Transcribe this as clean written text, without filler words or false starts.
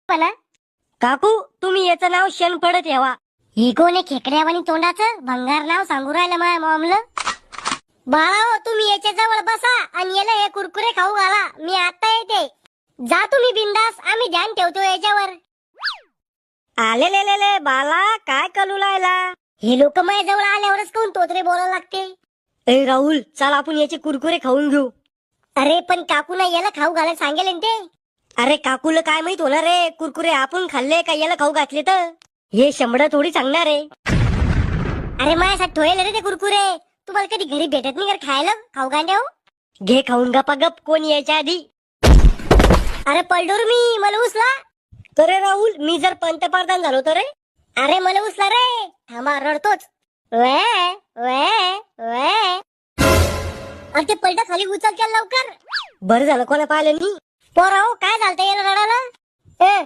मला काकू तुम्ही याचं नाव शेणफळ ठेवा. ही कोण आहे खेकड्यावानी तोंडाचं भंगार नाव सांगू राहिलं माझ्या मॉमलं. बाळाओ तुम्ही याच्या जवळ बसा आणि याला हे कुरकुरे खाऊ घाला. मी आता येते. जा तुम्ही बिंदास, आम्ही ध्यान ठेवतो याच्यावर. आलेले बाला काय कलू लायला. हे लोक माझ्या जवळ आल्यावरच कोण तोत्रे बोलायला लागते. ए राहुल चल आपण याचे कुरकुरे खाऊन घेऊ. अरे पण काकूना याला खाऊ घालायला सांगेल ना ते. अरे काकूला काय माहित होणार रे कुरकुरे आपण खाल्ले का याला खाऊ घातले तर. हे शंभर थोडी सांगणार आहे. अरे माझ्यासाठी ठोयले रे ते कुरकुरे. तुम्हाला कधी घरी भेटत नाही का खायला खाऊ गांड्या. घे खाऊन गपा गप कोण यायच्या आधी. अरे पलडोर मी मला उचला. तर राहुल मी जर पंतप्रधान झालो तर रे. अरे मला उचला रे. थांबा रडतोच. वे वे वे. अरे ते पलटा खाली उचल केला लवकर. बरं झालं कोणा पाहिलं मी. पोराओ काय झालं याला रडायला.